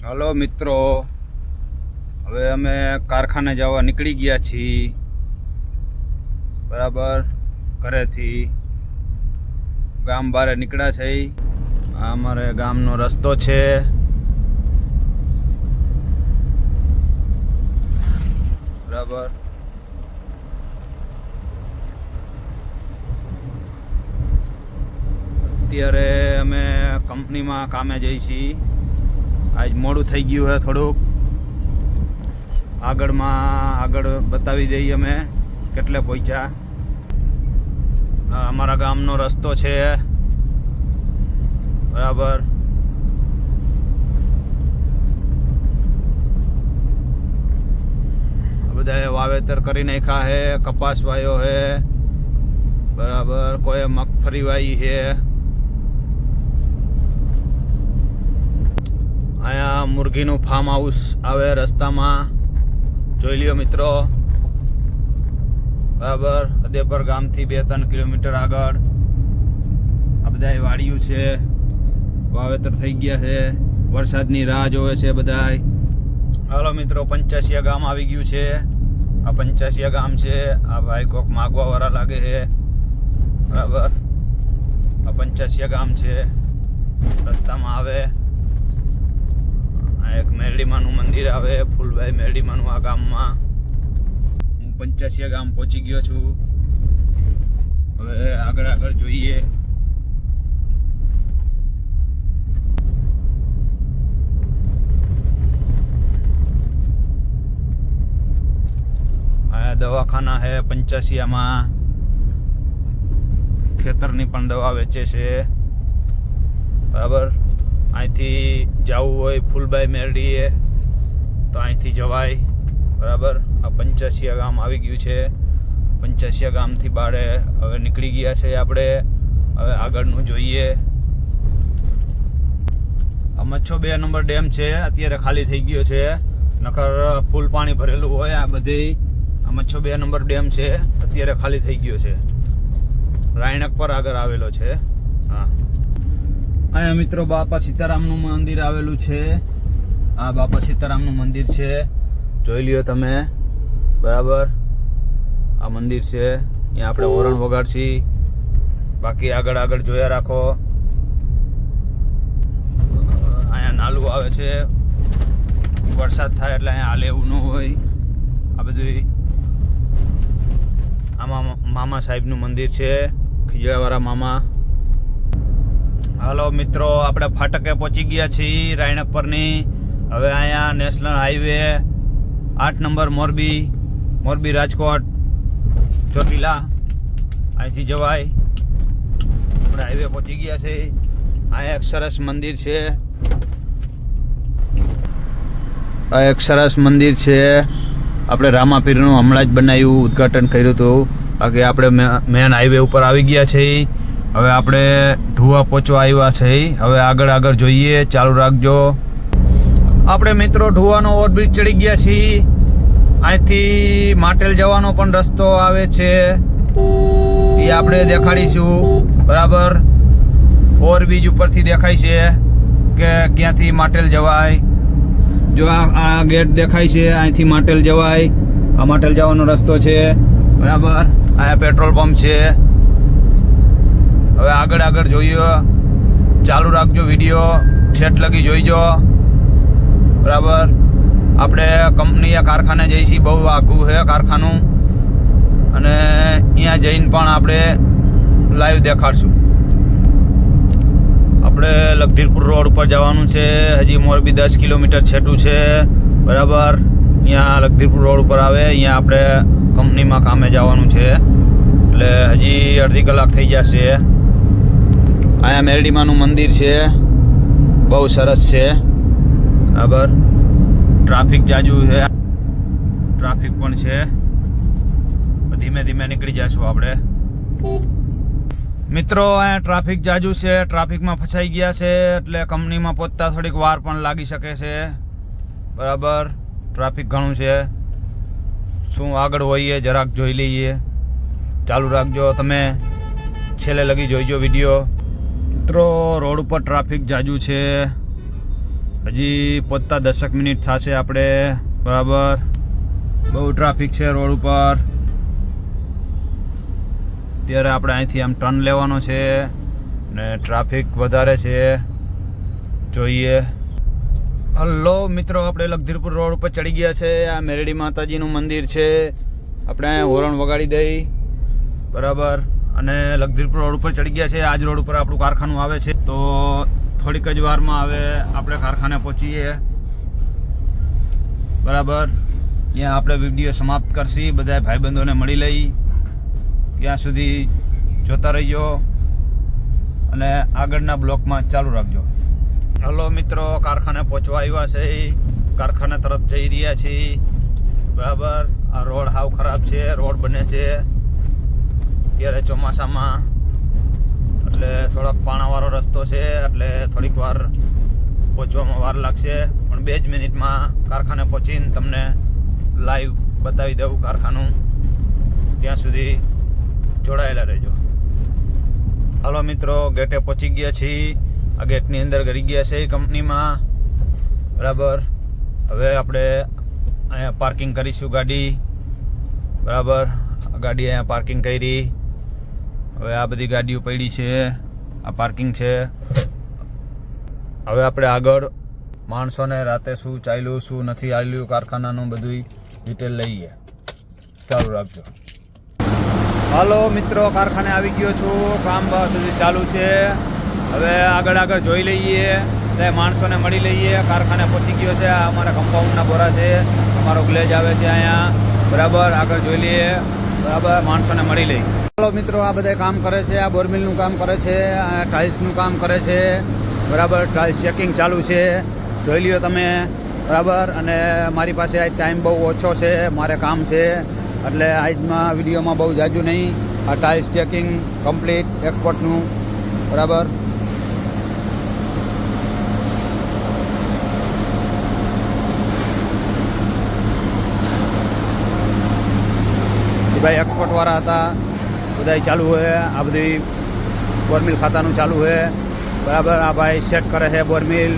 Hello મિત્રો, હવે અમે કારખાને જવા નીકળી ગયા છીએ. બરાબર, ઘરેથી ગામ બહાર નીકળ્યા છે. આ અમારે ગામનો રસ્તો છે. બરાબર, અત્યારે અમે કંપનીમાં કામે જઈએ છીએ. આજ મોડું થઈ ગયું છે થોડુંક. આગળ બતાવી દઈએ અમે કેટલે પહોંચ્યા. અમારા ગામનો રસ્તો છે. બરાબર, બધાએ વાવેતર કરી નાખ્યા છે. કપાસ વાયો છે. બરાબર, કોઈ મગફળી વાઈ છે. અહીંયા મુરગીનું ફાર્મ હાઉસ આવે રસ્તામાં, જોઈ લ્યો મિત્રો. બરાબર, અદેપર ગામથી 2-3 કિલોમીટર આગળ આ બધા વાડિયું છે. વાવેતર થઈ ગયા છે. વરસાદની રાહ જોવે છે બધાય. હાલો મિત્રો, 85 ગામ આવી ગયું છે. આ 85 ગામ છે. આ ભાઈ કોક માગવા વાળા લાગે છે. બરાબર, આ 85 ગામ છે. રસ્તામાં આવે એક મેરડીમાનું મંદિર આવે. ફૂલભાઈ મેરડીમાનું આ ગામમાં. હું 85 ગામ પહોંચી ગયો છું. હવે આગળ જોઈએ. આ દવાખાના હે 85માં. ખેતરની પણ દવા વેચે છે. બરાબર, અહીંથી જવું હોય ફૂલભાઈ મેરડીએ તો અહીંથી જવાય. બરાબર, આ 85 ગામ આવી ગયું છે. 85 ગામથી બારે હવે નીકળી ગયા છે આપણે. હવે આગળનું જોઈએ. આ મચ્છો 2 નંબર ડેમ છે. અત્યારે ખાલી થઈ ગયો છે, નકર ફૂલ પાણી ભરેલું હોય આ બધી. આ મચ્છો 2 નંબર ડેમ છે. અત્યારે ખાલી થઈ ગયો છે. રાયણક પર આગળ આવેલો છે. હા, અહીંયા મિત્રો બાપા સીતારામનું મંદિર આવેલું છે. આ બાપા સીતારામનું મંદિર છે, જોઈ લ્યો તમે. બરાબર, આ મંદિર છે. અહીંયા આપણે ઓરણ વગાડશી. બાકી આગળ જોયા રાખો. અહીંયા નાલું આવે છે. વરસાદ થાય એટલે અહીંયા હાલે એવું ન હોય. આ બધું આમાં મામા સાહેબનું મંદિર છે, ખીજડાવાળા મામા. હાલો મિત્રો, આપણે ફાટકે પહોંચી ગયા છીએ રાયણક પરની. હવે અહીંયા national highway 8 number Morbi Rajkot Chotila, અહીંથી જવાય. આપણે હાઈવે પહોંચી ગયા છે. અહીંયા એક સરસ મંદિર છે. આ એક સરસ મંદિર છે. આપણે રામાપીરનું હમણાં જ બનાવ્યું, ઉદ્ઘાટન કર્યું હતું. બાકી આપણે મેન હાઈવે ઉપર આવી ગયા છે. હવે આપણે ઢુવા પહોંચવા આવ્યા છે. હવે આગળ જોઈએ, ચાલુ રાખજો. આપણે મિત્રો ઢુવાનો ઓવરબ્રિજ ચડી ગયા છીએ. અહીંથી માટેલ જવાનો પણ રસ્તો આવે છે, એ આપણે દેખાડીશું. બરાબર, ઓવરબ્રિજ ઉપરથી દેખાય છે કે ક્યાંથી માટેલ જવાય. જો આ ગેટ દેખાય છે, અહીંથી માટેલ જવાય. આ માટેલ જવાનો રસ્તો છે. બરાબર, અહીંયા પેટ્રોલ પંપ છે. હવે આગળ જોઈએ. ચાલુ રાખજો વિડીયો, છેટ લગી જોઈજો. બરાબર, આપણે કંપની કારખાને જઈએ છીએ. બહુ આઘું છે કારખાનું, અને અહીંયા જઈને પણ આપણે લાઈવ દેખાડશું. આપણે લખધીરપુર રોડ ઉપર જવાનું છે. હજી મોરબી 10 કિલોમીટર છેટું છે. બરાબર, અહીંયા લખધીરપુર રોડ ઉપર આવે. અહીંયા આપણે કંપનીમાં કામે જવાનું છે, એટલે હજી અડધી કલાક થઈ જશે. અહીંયા મેરડીમાનું મંદિર છે, બહુ સરસ છે. બરાબર, ટ્રાફિક જાજુ છે, ટ્રાફિક પણ છે. ધીમે નીકળી જઈશું આપણે. મિત્રો, અહીંયા ટ્રાફિક જાજુ છે. ટ્રાફિકમાં ફસાઈ ગયા છે, એટલે કંપનીમાં પહોંચતા થોડીક વાર પણ લાગી શકે છે. બરાબર, ટ્રાફિક ઘણું છે. શું આગળ હોઈએ જરાક જોઈ લઈએ. ચાલુ રાખજો તમે, છેલ્લે લગી જોઈજો વિડીયો. મિત્રો રોડ ઉપર ટ્રાફિક જાજુ છે, હજી પહોંચતા 10 મિનિટ થશે આપણે. બરાબર, બહુ ટ્રાફિક છે રોડ ઉપર. અત્યારે આપણે અહીંથી આમ ટર્ન લેવાનો છે ને ટ્રાફિક વધારે છે. જોઈએ. હલો મિત્રો, આપણે લખધીરપુર રોડ ઉપર ચડી ગયા છે. આ મેરડી માતાજીનું મંદિર છે. આપણે અહીંયા હોરણ વગાડી દઈ. બરાબર, અને લખધીરપુર રોડ ઉપર ચડી ગયા છે. આજ રોડ ઉપર આપણું કારખાનું આવે છે. તો થોડીક જ વારમાં હવે આપણે કારખાને પહોંચીએ. બરાબર, ત્યાં આપણે વિડીયો સમાપ્ત કરશી. બધા ભાઈબંધોને મળી લઈ. ત્યાં સુધી જોતા રહીજો અને આગળના બ્લોકમાં ચાલુ રાખજો. હલો મિત્રો, કારખાને પહોંચવા આવ્યા છે. કારખાના તરફ જઈ રહ્યા છીએ. બરાબર, આ રોડ હાવ ખરાબ છે. રોડ બને છે અત્યારે ચોમાસામાં, એટલે થોડોક પાણાવાળો રસ્તો છે, એટલે થોડીક વાર પહોંચવામાં વાર લાગશે. પણ 2 જ મિનિટમાં કારખાને પહોંચીને તમને લાઈવ બતાવી દઉં કારખાનું. ત્યાં સુધી જોડાયેલા રહેજો. હાલો મિત્રો, ગેટે પહોંચી ગયા છીએ. આ ગેટની અંદર ગરી ગયા છે કંપનીમાં. બરાબર, હવે આપણે અહીંયા પાર્કિંગ કરીશું ગાડી. બરાબર, ગાડી અહીંયા પાર્કિંગ કરી. હવે આ બધી ગાડીઓ પડી છે. આ પાર્કિંગ છે. હવે આપણે આગળ માણસોને રાતે શું ચાલ્યું શું નથી ચાલ્યું કારખાનાનું બધું ડિટેલ લઈએ. ચાલુ રાખજો. હાલો મિત્રો, કારખાને આવી ગયો છું. કામ બધું ચાલુ છે. હવે આગળ જોઈ લઈએ, એટલે માણસોને મળી લઈએ. કારખાને પહોંચી ગયો છે. આ અમારા કમ્પાઉન્ડના બોરા છે. અમારો ગ્લેજ આવે છે અહીંયા. બરાબર, આગળ જોઈ લઈએ. બરાબર, માણસોને મળી લઈએ. ચાલો મિત્રો, આ બધા કામ કરે છે. આ બોરમિલનું કામ કરે છે, આ ટાઇલ્સનું કામ કરે છે. બરાબર, ટાઇલ્સ ચેકિંગ ચાલુ છે. જોઈ લ્યો તમે. બરાબર, અને મારી પાસે આજ ટાઈમ બહુ ઓછો છે. મારે કામ છે, એટલે આજમાં વિડીયોમાં બહુ જાજુ નહીં. આ ટાઇલ્સ ચેકિંગ કમ્પ્લીટ એક્સપોર્ટનું. બરાબર, ભાઈ એક્સપોર્ટવાળા હતા. બધા ચાલુ હોય. આ બધી બોરમિલ ખાતાનું ચાલુ છે. બરાબર, આ ભાઈ સેટ કરે છે બોરમિલ.